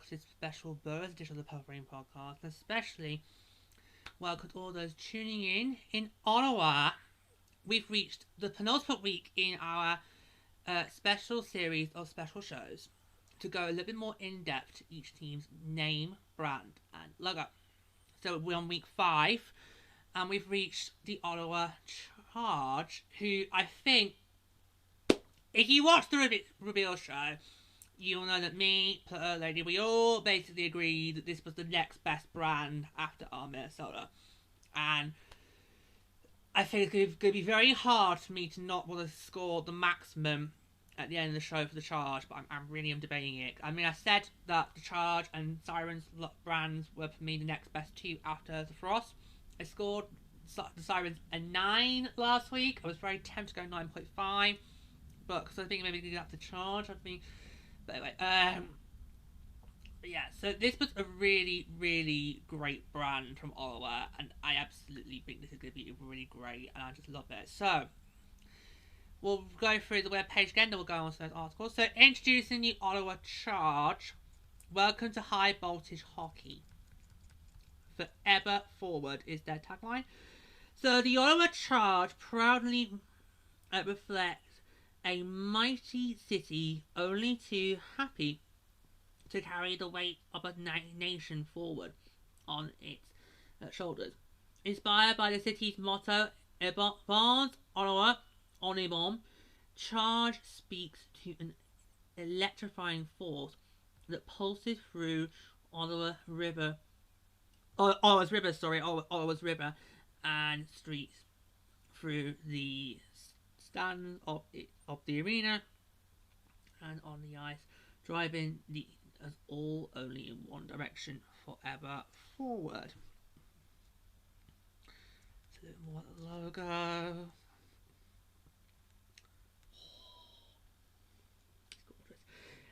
This special bonus edition of the Purple Rain podcast, and especially welcome to all those tuning in Ottawa. We've reached the penultimate week in our special series of special shows to go a little bit more in depth to each team's name, brand, and logo. So we're on week 5, and we've reached the Ottawa Charge, who I think, if you watch the reveal show, you'll know that me, Lady, we all basically agreed that this was the next best brand after our Minnesota. And I think it's going to be very hard for me to not want to score the maximum at the end of the show for the Charge, but I really am debating it. I mean, I said that the Charge and Sirens brands were for me the next best two after the Frost. I scored the Sirens a 9 last week. I was very tempted to go 9.5, but because I think maybe going to have to Charge, I'd be... But anyway, yeah, so this was a really, really great brand from Ottawa, and I absolutely think this is going to be really great, and I just love it. So, we'll go through the webpage again, then we'll go on to those articles. So, introducing the Ottawa Charge, welcome to high voltage hockey. Forever forward is their tagline. So, the Ottawa Charge proudly reflects a mighty city only too happy to carry the weight of a nation forward on its shoulders. Inspired by the city's motto, Barnes, Ottawa, on a bomb, Charge speaks to an electrifying force that pulses through Ottawa's river and streets through the stands of the arena and on the ice, driving us all only in one direction, forever forward. It's a little more logo.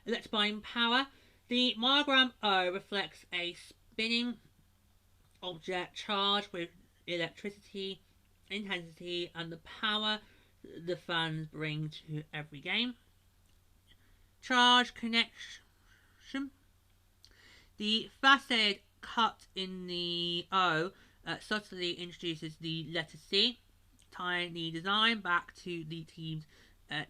Electrifying power. The monogram O reflects a spinning object charged with electricity, intensity, and the power the fans bring to every game. Charge connection. The facade cut in the O subtly introduces the letter C, tying the design back to the team's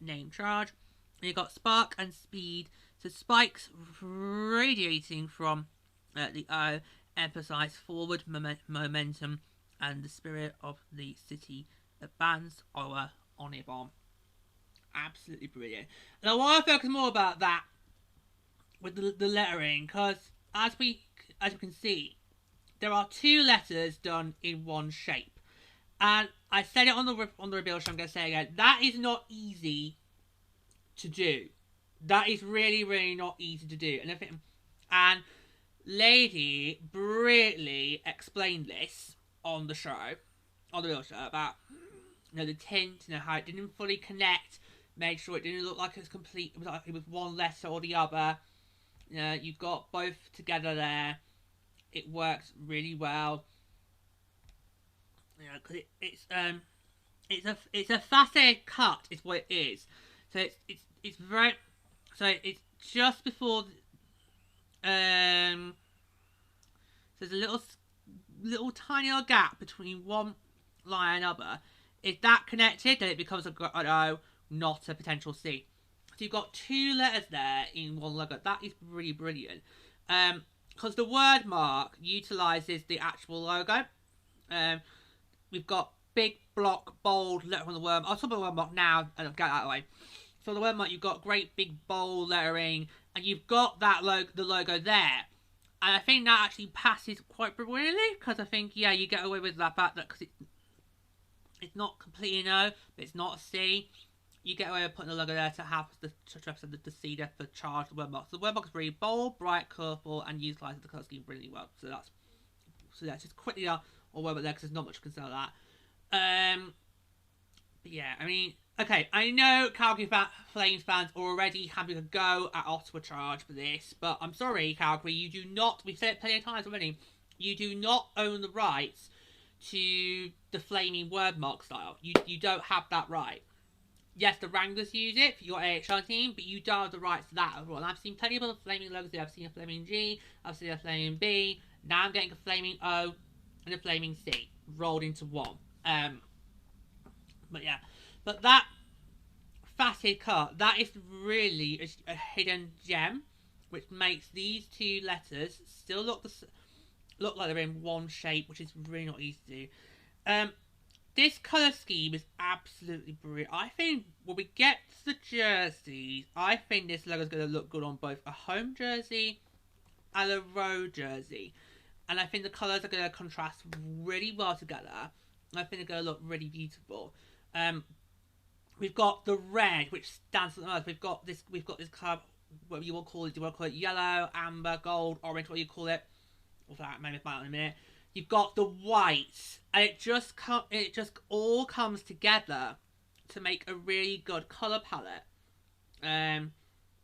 name Charge. And you've got spark and speed, so spikes radiating from the O emphasize forward momentum and the spirit of the city that bands Ottawa on a bomb. Absolutely brilliant. And I want to focus more about that with the lettering, because as we can see, there are 2 letters done in one shape. And I said it on the reveal show, I'm going to say again, that is not easy to do. That is really, really not easy to do. And Lady brilliantly explained this on the show, on the real show, about the tint, how it didn't fully connect, made sure it didn't look like it was complete, it was like it was one letter or the other. You've got both together there. It works really well. Because it's a facet cut is what it is. So it's very, so it's just before so there's a little tiny little gap between one line and another. If that connected, then it becomes an O, not a potential C. So you've got 2 letters there in one logo. That is really brilliant. Because the word mark utilises the actual logo. We've got big block, bold letter on the word. I'll talk about the word mark now and I'll get that away. So the word mark, you've got great big bold lettering, and you've got that the logo there. And I think that actually passes quite brilliantly, because I think, yeah, you get away with that fact that because it's not completely an O, but it's not a C. You get away with putting the logo there to have the C there for Charge, the word mark. So the word mark is really bold, bright, colourful, and utilises the colour scheme really well. So that's So let's just quickly or whatever there, because there's not much to consider that. But yeah, I mean, okay, I know Calgary Flames fans are already having a go at Ottawa Charge for this, but I'm sorry, Calgary, you do not, we've said it plenty of times already, you do not own the rights to the flaming word mark style. You don't have that right. Yes, the Wranglers use it for your AHL team, but you don't have the rights to that as well. And I've seen plenty of other flaming logos. I've seen a flaming G, I've seen a flaming B, now I'm getting a flaming O and a flaming C rolled into one. But yeah, but that facet cut, that is really a hidden gem, which makes these two letters still look like they're in one shape, which is really not easy to do. This colour scheme is absolutely brilliant. I think when we get to the jerseys, I think this logo is going to look good on both a home jersey and a road jersey. And I think the colours are going to contrast really well together. And I think they're going to look really beautiful. We've got the red, which stands for the most. We've got this colour, whatever you want to call it. Do you want to call it yellow, amber, gold, orange, what you call it? Or that, maybe about in a minute. You've got the white, and it just all comes together to make a really good colour palette,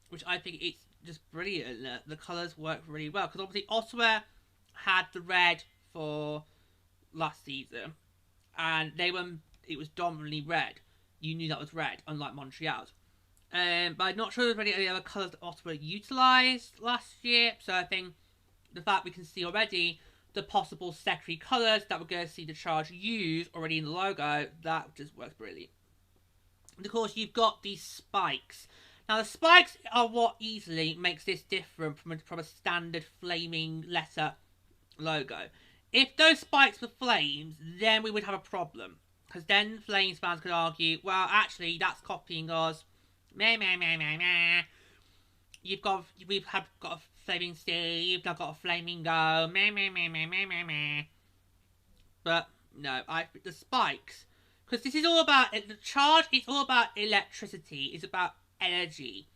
which I think it's just brilliant. The colours work really well, because obviously Ottawa had the red for last season, and it was dominantly red. You knew that was red, unlike Montreal's. But I'm not sure there's any other colours that Ottawa utilised last year, so I think the fact we can see already the possible secondary colours that we're going to see the Charge use already in the logo, that just works brilliantly. And of course, you've got these spikes. Now, the spikes are what easily makes this different from a standard flaming letter logo. If those spikes were flames, then we would have a problem. Because then Flames fans could argue, well, actually, that's copying us. Meh, meh, meh, meh, meh. We've got a flaming C, you've now got a flaming go, meh, meh, meh, meh, meh, meh, meh. But, no, the spikes, because this is all about, the Charge, it's all about electricity, it's about energy,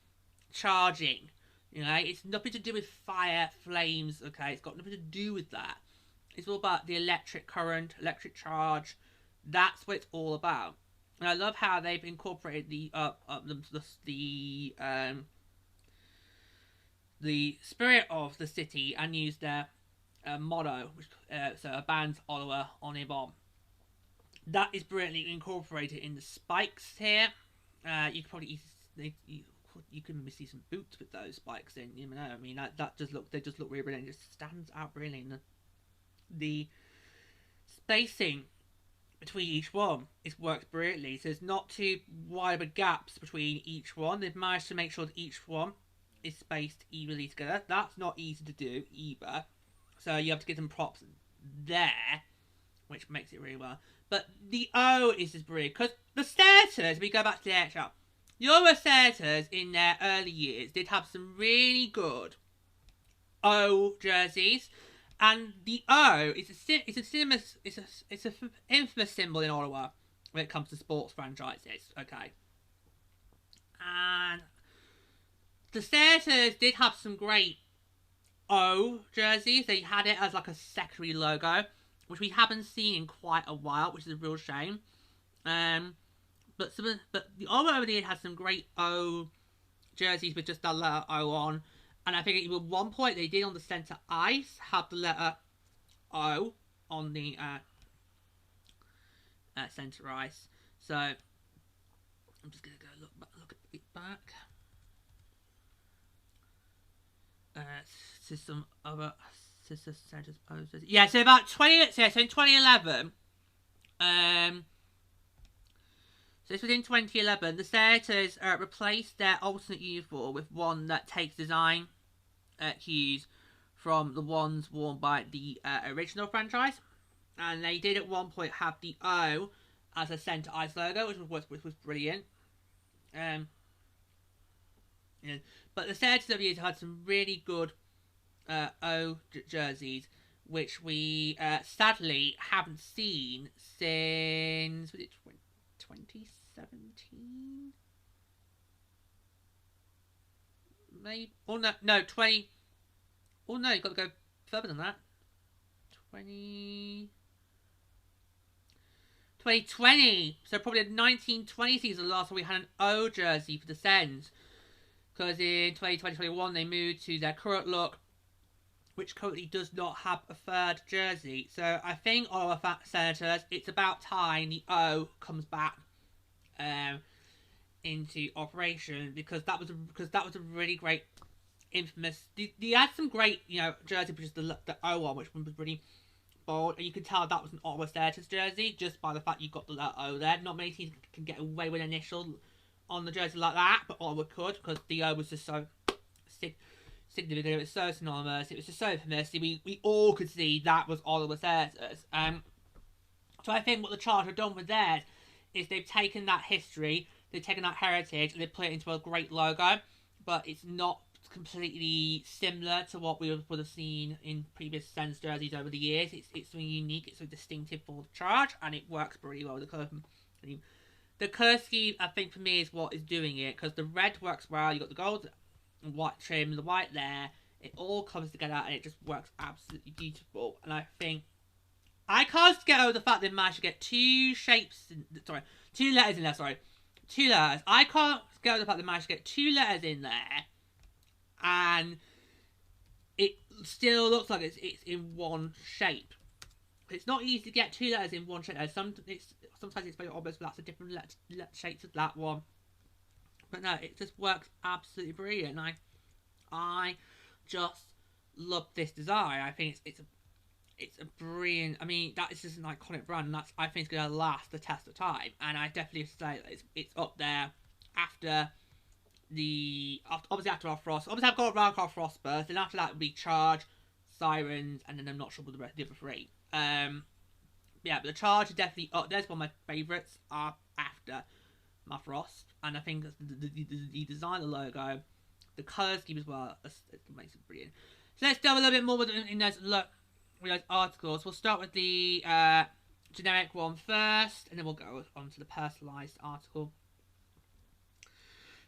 charging, you know, it's nothing to do with fire, flames, okay, it's got nothing to do with that. It's all about the electric current, electric charge, that's what it's all about. And I love how they've incorporated the spirit of the city and used their motto, which, so a band's Ottawa on a bomb. That is brilliantly incorporated in the spikes here. You could probably you can maybe see some boots with those spikes in. You know, I mean that just look, they just look really brilliant. It just stands out really. And the spacing between each one works brilliantly. So there's not too wide of gaps between each one. They've managed to make sure that each one is spaced evenly together. That's not easy to do either. So you have to give them props there, which makes it really well. But the O is just brilliant, because the Starters, we go back to the AHL, the Ottawa Starters in their early years did have some really good O jerseys, and the O is it's a infamous symbol in Ottawa when it comes to sports franchises. Okay, and the Starters did have some great O jerseys. They had it as like a secondary logo, which we haven't seen in quite a while, which is a real shame. But the Ottawa over there had some great O jerseys with just that letter O on. And I think at one point they did on the centre ice have the letter O on the centre ice. So I'm just gonna go look at it back. System other sister centres posters. Yeah, so about so in 2011. So this was in 2011. The Senators replaced their alternate uniform with one that takes design cues from the ones worn by the original franchise, and they did at one point have the O as a centre ice logo, which was brilliant. Yeah. But the Senators over the years had some really good O jerseys, which we sadly haven't seen since, was it 2017? Maybe, or no, 20. Oh no, you've got to go further than that. 2020. So probably the 1920 season last time we had an O jersey for the Sens. Because in 2020-21 they moved to their current look, which currently does not have a third jersey. So I think Ottawa Senators, it's about time the O comes back into operation, because that was a really great, infamous. They had some great jersey, which is the O one, which was really bold, and you could tell that was an Ottawa Senators jersey just by the fact you got the letter O there. Not many teams can get away with an initial on the jersey like that, but Ottawa could, because the O was just so significant. It was so synonymous. It was just so infamous. We all could see that was Ottawa Senators. So I think what the Charge have done with theirs is they've taken that history, they've taken that heritage, and they've put it into a great logo, but it's not completely similar to what we would have seen in previous Sens jerseys over the years. It's something unique, it's so distinctive for the Charge, and it works pretty well with the colour. The colour scheme, I think, for me, is what is doing it, because the red works well, you got the gold and white trim, the white there, it all comes together, and it just works absolutely beautiful. And I think I can't get over the fact they managed to get two letters in there. Two letters. I can't get over the fact they managed to get two letters in there, and it still looks like it's in one shape. It's not easy to get two letters in one shape. Sometimes it's very obvious, but that's a different shape to that one. But no, it just works absolutely brilliant. I just love this design. I think it's a brilliant. I mean, that is just an iconic brand, and I think it's going to last the test of time. And I definitely say that it's up there after after our Frost. Obviously, I've got around our Frost burst, and after that would be Charge, Sirens, and then I'm not sure what the other three. Yeah, but the Charge is definitely up. There's one of my favourites after my Frost, and I think the design of the logo, the colour scheme as well, it makes it brilliant. So let's delve a little bit more in those articles. We'll start with the generic one first, and then we'll go on to the personalised article.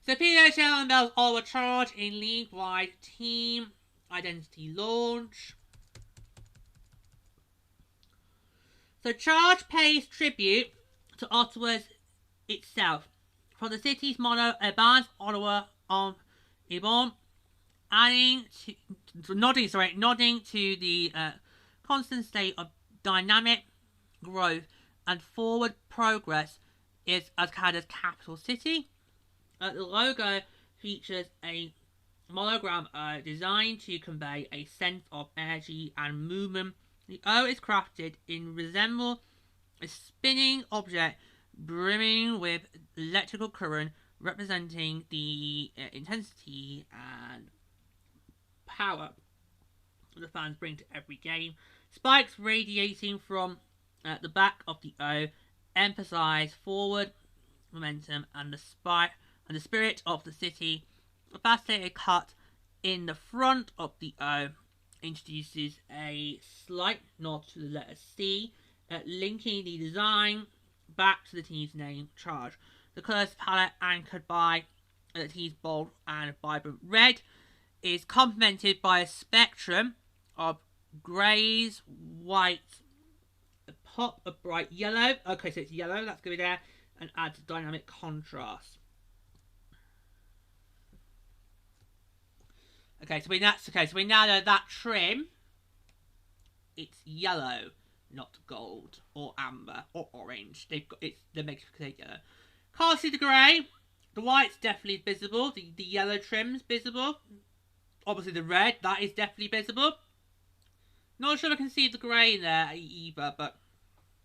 So PWHL unveils Ottawa Charge in league-wide team identity launch. So Charge pays tribute to Ottawa's itself. From the city's motto, Advance Ottawa en Ibon, nodding to the constant state of dynamic growth and forward progress is as Canada's capital city. The logo features a monogram designed to convey a sense of energy and movement. The O is crafted in resemble a spinning object brimming with electrical current, representing the intensity and power the fans bring to every game. Spikes radiating from the back of the O emphasize forward momentum and the spirit of the city. A fascinating cut in the front of the O introduces a slight nod to the letter C, linking the design back to the team's name, Charge. The colours palette, anchored by the team's bold and vibrant red, is complemented by a spectrum of greys, whites, a pop of bright yellow. Okay, so it's yellow, that's going to be there, and adds dynamic contrast. Okay, so we now know that trim, it's yellow, not gold or amber or orange. They make it yellow. Can't see the grey. The white's definitely visible. The yellow trim's visible. Obviously the red, that is definitely visible. Not sure I can see the grey in there either, but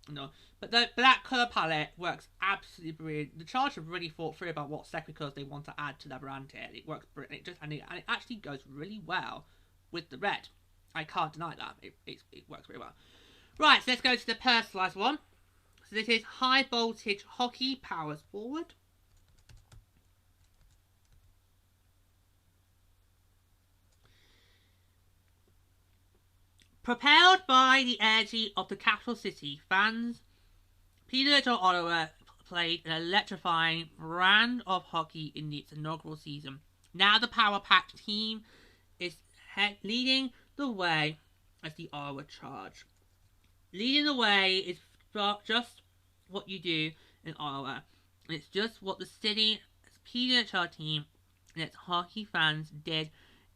no. But that colour palette works absolutely brilliant. The Charge have really thought through about what secondary colours they want to add to their brand here. It works brilliant, and it actually goes really well with the red. I can't deny that. It works very well. Right, so let's go to the personalised one. So this is high voltage hockey powers forward. Propelled by the energy of the capital city, fans, PWHL Ottawa played an electrifying brand of hockey in its inaugural season. Now the power-packed team is leading the way as the Ottawa Charge. Leading the way is just what you do in Ottawa. It's just what the city's PWHL team and its hockey fans did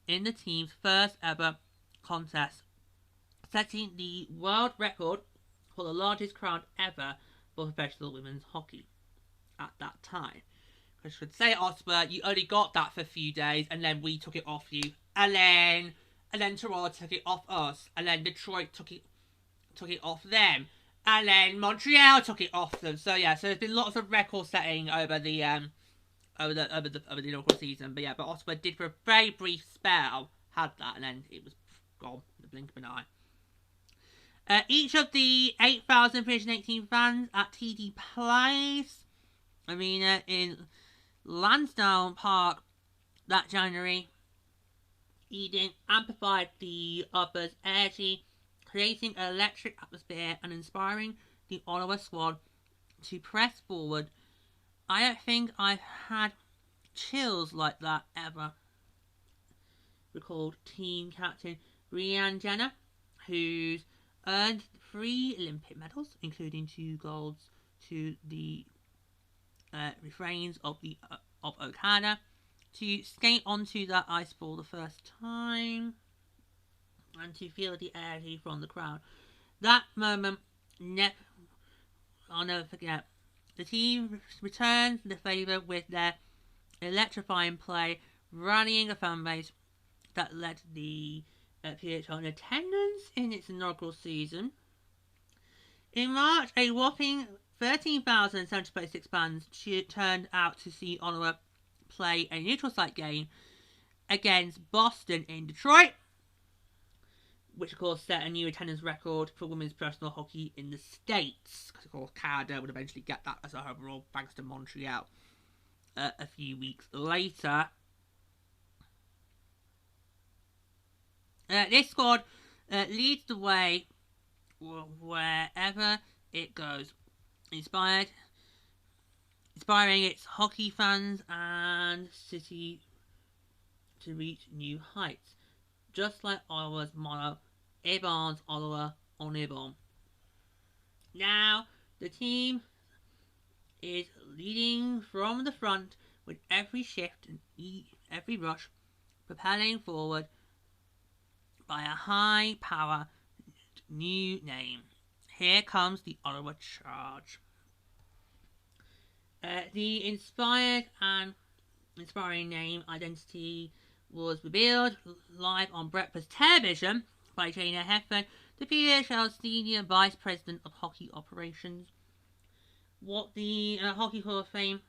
in the team's first ever contest, setting the world record for the largest crowd ever for professional women's hockey at that time. I should say, Ottawa, you only got that for a few days, and then we took it off you, and then Toronto took it off us, and then Detroit took it off them, and then Montreal took it off them. So yeah, so there's been lots of record setting over the inaugural season. But yeah, but Ottawa did for a very brief spell had that, and then it was gone in the blink of an eye. Each of the 8,318 fans at TD Place Arena in Lansdowne Park that January evening amplified the other's energy, creating an electric atmosphere and inspiring the Ottawa squad to press forward. I don't think I've had chills like that ever, recalled team captain Brianne Jenner, who's earned 3 Olympic medals, including 2 golds to the refrains of Okada, to skate onto that ice for the first time and to feel the energy from the crowd. That moment, I'll never forget. The team returned the favour with their electrifying play, rallying a fan base that led the PHL in attendance in its inaugural season. In March, a whopping 13,726 fans turned out to see Ottawa play a neutral site game against Boston in Detroit, which of course set a new attendance record for women's professional hockey in the States, because of course Canada would eventually get that as a overall thanks to Montreal a few weeks later. This squad leads the way wherever it goes, inspiring its hockey fans and city to reach new heights, just like Ottawa's motto, Ebon's Ottawa on Ebon. Now, the team is leading from the front with every shift and every rush, propelling forward by a high-power new name. Here comes the Ottawa Charge. The inspiring name identity was revealed live on breakfast television by Jana Heffern, the PWHL Senior Vice President of Hockey Operations. What the Hockey Hall of Fame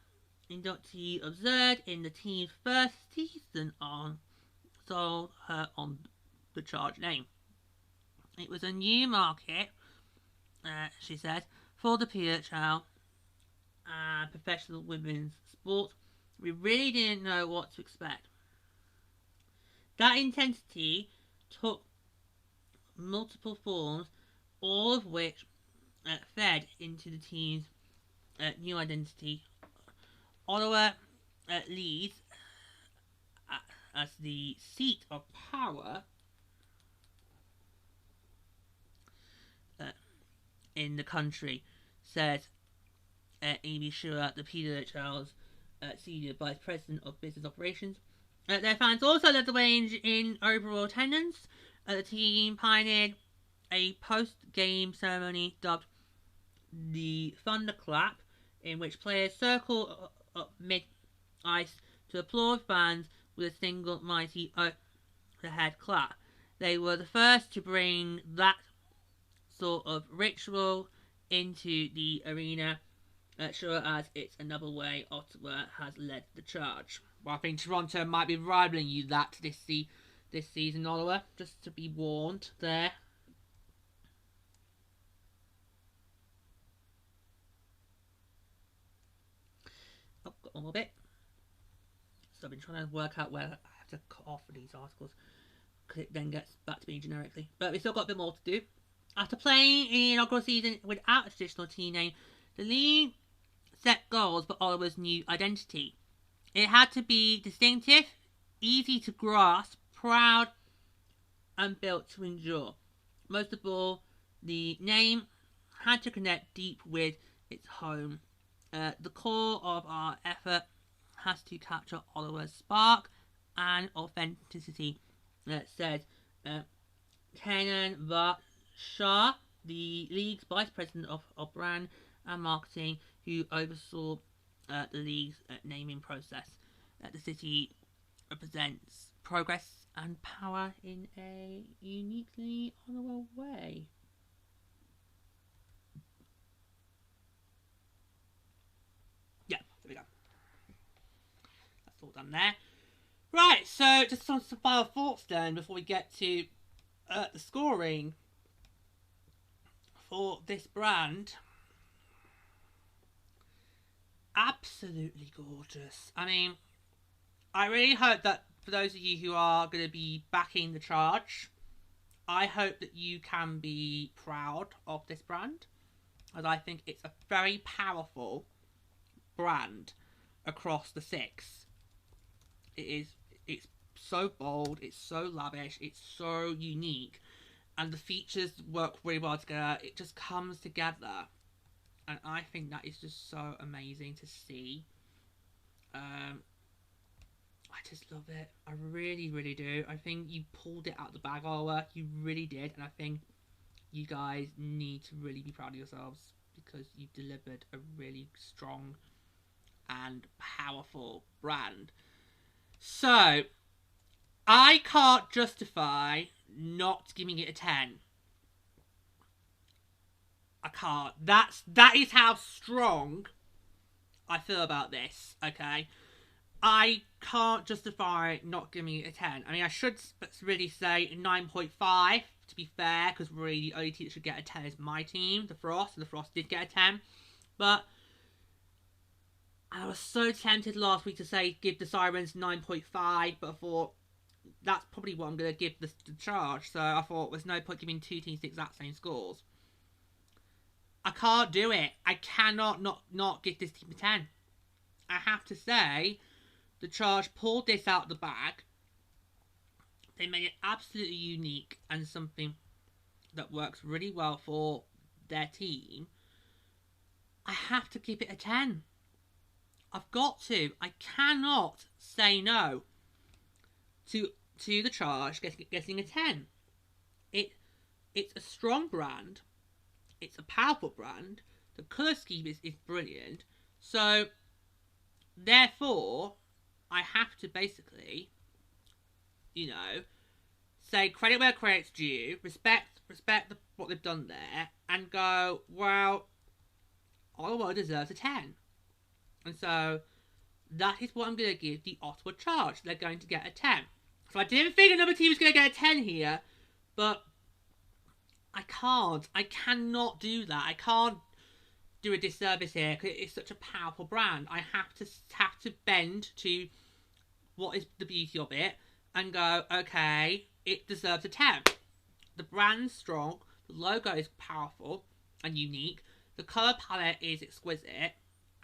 inductee observed in the team's first season sold her on the Charge name. It was a new market, she said, for the PWHL and professional women's sport. We really didn't know what to expect. That intensity took multiple forms, all of which fed into the team's new identity. Ottawa leads as the seat of power in the country, said Amy Schuer, the PWHL's Senior Vice President of Business Operations. Their fans also led the way in overall attendance. The team pioneered a post-game ceremony dubbed the Thunderclap, in which players circle up mid-ice to applaud fans with a single mighty overhead clap. They were the first to bring that sort of ritual into the arena, sure as it's another way Ottawa has led the charge. Well, I think Toronto might be rivaling you that this season, Ottawa, just to be warned there. Oh, got one more bit. So I've been trying to work out where I have to cut off for these articles, because it then gets back to me generically. But we've still got a bit more to do. After playing in the inaugural season without a traditional team name, the league set goals for Ottawa's new identity. It had to be distinctive, easy to grasp, proud, and built to endure. Most of all, The name had to connect deep with its home. The core of our effort has to capture Ottawa's spark and authenticity, said Kenan Shah, the league's vice president of brand and marketing, who oversaw the league's naming process. The city represents progress and power in a uniquely Ottawa way. Yeah, there we go. That's all done there. Right, so just some final thoughts then before we get to the scoring for this brand. Absolutely gorgeous. I mean, I really hope that for those of you who are going to be backing the Charge, I hope that you can be proud of this brand, as I think it's a very powerful brand across the Six. It's so bold, it's so lavish, it's so unique, and the features work really well together. It just comes together, and I think that is just so amazing to see. I just love it. I really, really do. I think you pulled it out of the bag, Ottawa. You really did, and I think you guys need to really be proud of yourselves because you've delivered a really strong and powerful brand. So, I can't justify not giving it a 10. I can't. That is how strong I feel about this, okay? I can't justify not giving it a 10. I mean, I should really say 9.5, to be fair, because really the only team that should get a 10 is my team, the Frost, and the Frost did get a 10. But I was so tempted last week to say give the Sirens 9.5, but I thought that's probably what I'm going to give the Charge. So I thought there's no point giving two teams the exact same scores. I can't do it. I cannot not give this team a 10. I have to say, the Charge pulled this out of the bag. They made it absolutely unique and something that works really well for their team. I have to give it a 10. I've got to. I cannot say no to the Charge getting a 10. It's a strong brand. It's a powerful brand. The colour scheme is brilliant. So, therefore, I have to basically, say credit where credit's due, respect what they've done there, and go, well, Ottawa deserves a 10. And so, that is what I'm going to give the Ottawa Charge. They're going to get a 10. So I didn't think another team was going to get a 10 here, but I can't. I cannot do that. I can't do a disservice here because it's such a powerful brand. I have to bend to what is the beauty of it and go, okay, it deserves a 10. The brand's strong, the logo is powerful and unique, the colour palette is exquisite,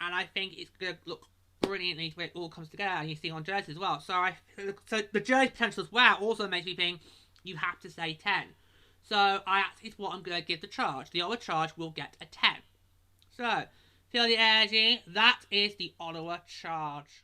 and I think it's going to look brilliantly when it all comes together, and you see on jersey as well. So the jersey potential as well also makes me think you have to say 10. So it's what I'm going to give the Charge. The Ottawa Charge will get a 10. So, feel the energy. That is the Ottawa Charge.